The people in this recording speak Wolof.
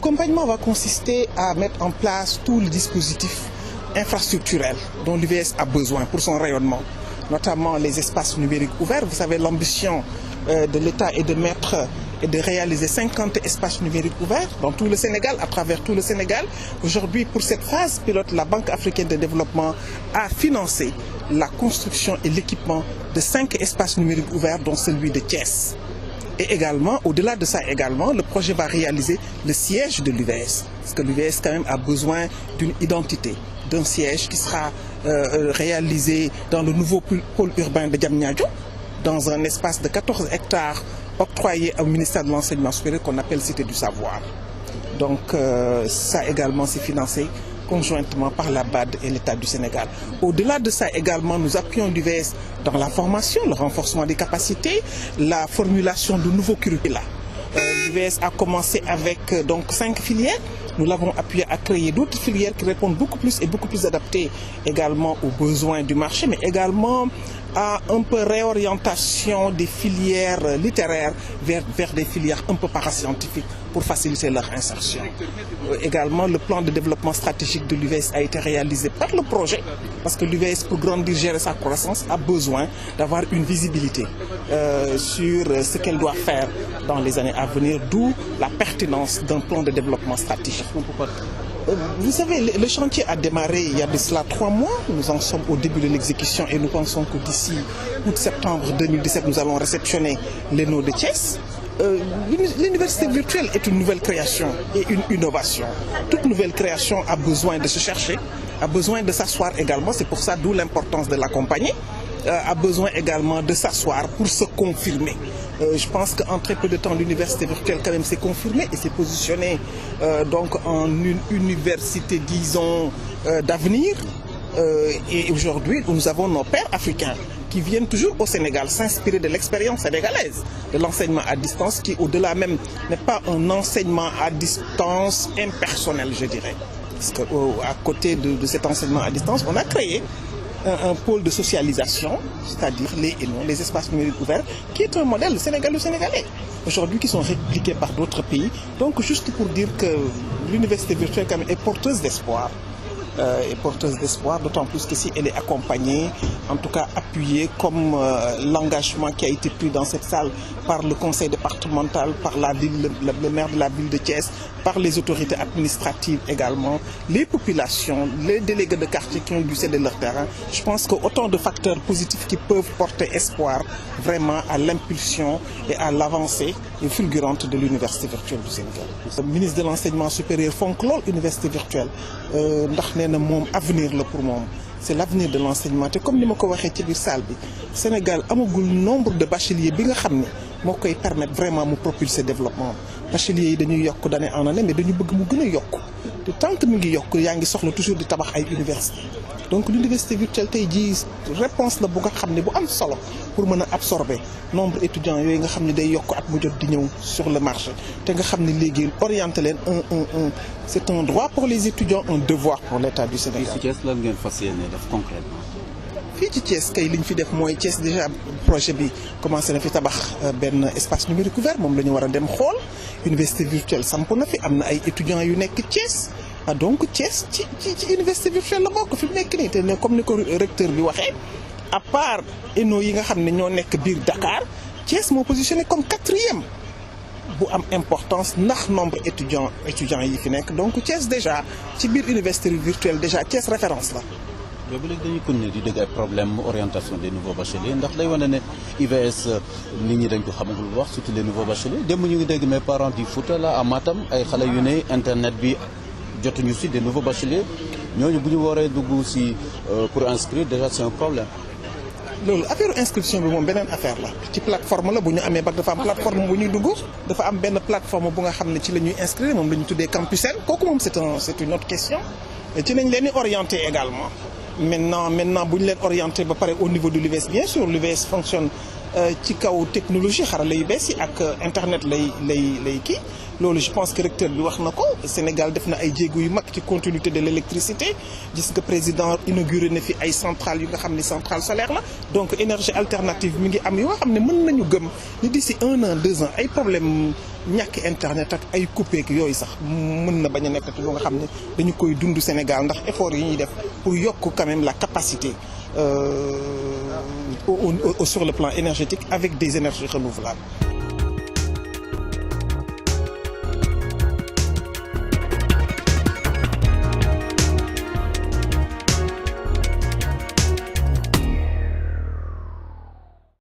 L'accompagnement va consister à mettre en place tout le dispositif infrastructurel dont l'UVS a besoin pour son rayonnement, notamment les espaces numériques ouverts. Vous savez, l'ambition de l'État est de mettre et de réaliser 50 espaces numériques ouverts dans tout le Sénégal, à travers tout le Sénégal. Aujourd'hui, pour cette phase pilote, la Banque africaine de développement a financé la construction et l'équipement de 5 espaces numériques ouverts, dont celui de Thiès. Et également, au-delà de ça également, le projet va réaliser le siège de l'UVS. Parce que l'UVS quand même a besoin d'une identité, d'un siège qui sera réalisé dans le nouveau pôle urbain de Diamniadio, dans un espace de 14 hectares octroyé au ministère de l'Enseignement supérieur qu'on appelle Cité du Savoir. Donc ça également c'est financé conjointement par la BAD et l'État du Sénégal. Au-delà de ça également, nous appuyons l'UVS dans la formation, le renforcement des capacités, la formulation de nouveaux curricula. L'UVS a commencé avec donc 5 filières. Nous l'avons appuyé à créer d'autres filières qui répondent beaucoup plus et beaucoup plus adaptées également aux besoins du marché, mais également à un peu réorientation des filières littéraires vers des filières un peu parascientifiques pour faciliter leur insertion. Également, le plan de développement stratégique de l'UVS a été réalisé par le projet, parce que l'UVS, pour grandir, gérer sa croissance, a besoin d'avoir une visibilité sur ce qu'elle doit faire dans les années à venir, d'où la pertinence d'un plan de développement stratégique. Vous savez, le chantier a démarré il y a de cela 3 mois. Nous en sommes au début de l'exécution et nous pensons que d'ici août-septembre 2017, nous allons réceptionner l'ENO de Thiès. L'université virtuelle est une nouvelle création et une innovation. Toute nouvelle création a besoin de se chercher, a besoin de s'asseoir également. C'est pour ça d'où l'importance de l'accompagner. A besoin également de s'asseoir pour se confirmer. Je pense qu'en très peu de temps, l'université virtuelle quand même s'est confirmée et s'est positionnée donc en une université, disons, d'avenir. Et aujourd'hui, nous avons nos pairs africains qui viennent toujours au Sénégal s'inspirer de l'expérience sénégalaise, de l'enseignement à distance qui, au-delà même, n'est pas un enseignement à distance impersonnel, je dirais. Parce qu'à côté de cet enseignement à distance, on a créé un pôle de socialisation, c'est-à-dire les espaces numériques ouverts, qui est un modèle sénégalo-sénégalais, aujourd'hui qui sont répliqués par d'autres pays. Donc juste pour dire que l'université virtuelle quand même est porteuse d'espoir, d'autant plus que si elle est accompagnée, en tout cas appuyée, comme l'engagement qui a été pris dans cette salle par le conseil départemental, par la ville, le maire de la ville de Thiès, par les autorités administratives également, les populations, les délégués de quartier qui ont dû céder leur terrain. Je pense qu'autant de facteurs positifs qui peuvent porter espoir vraiment à l'impulsion et à l'avancée fulgurante de l'université virtuelle du Sénégal. Le ministre de l'enseignement supérieur fonk lool université virtuelle ndax nee na moom avenir la pour moom. C'est l'avenir de l'enseignement. Et comme ni ma ko waxee ci biir salle bi, Sénégal amagul nombre de bacheliers bi nga xam ne moo koy permettre vraiment mu propulser développement. Bacheliers yi dañuy yokk d'année en année mais dañu bëgg mu gën a yokk te tant que mi ngi yokk yaa ngi soxla toujours di tabax ay université. Donc l'université virtuelle tey jii réponse la bu nga xam ne bu am solo pour mën a absorber nombre étudiants yooyu nga xam ne day yokk at mu jot di ñëw sur le marché te nga xam ne léegi orienté leen c'est un droit pour les étudiants, un devoir pour l'État du Sénégal. Fii ci Thiès lan ngeen fas yéene def concrètement. fii ci Thiès kay li ñu fi def mooy Thiès déjà projet bi commencé na fi tabax benn espace numérique ouvert moom la ñu war a dem xool université virtuelle samp na fi am na ay étudiants yu nekk Thiès. Donc Thiès ci université virtuelle la bokk fi mu nekk nii te ne comme ni ko recteur bi waxee à part ENO yi nga xam ne ñoo nekk biir Dakar Thiès moo positionné comme 4e bu am importance ndax nombre étudiants yi fi nekk donc Thiès déjà ci biir université virtuelle déjà Thiès référence la. mais ba léegi dañuy continuer di dégg ay problème orientation des nouveaux bacheliers ndax day wane ne UVS nit ñi dañ ko xamagul bu wax surtout les nouveaux bacheliers démb ñu ngi dégg mes parents du Fouta la à Matam ay xale yu ne internet bi. jotuñu si des nouveaux bacheliers ñooñu bu ñu waree dugg si pour inscrire déjà c'est un problème. loolu affaire inscription bi moom beneen affaire la ci plateforme la bu ñu amee bac dafa am plateforme bu ñuy dugg dafa am benn plateforme bu nga xam ne ci la ñuy inscrire moom la ñu tuddee Campusen kooku moom c'est une autre question ci nañ leen di orienter également maintenant bu ñu leen orienter ba pare au niveau de l'UVS bien sûr l'UVS fonctionne ci kaw technologie xarala yu bees yi ak internet lay kii loolu je pense que recteur bi wax na ko Sénégal def na ay jéego yu mag ci continuité de l'électricité gis nga président inauguré na fi ay centrales yu nga xam ne centrale solaire la donc énergie alternative mi ngi am yoo xam ne mën nañu gëm ni d'ici 1 an 2 ans ay problème ñàkk internet ak ay coupé ak yooyu sax mën na bañ a nekkati lu nga xam ne dañu koy dund Sénégal ndax effort yi ñuy def pour yokk quand même la capacité sur le plan énergétique avec des énergies renouvelables.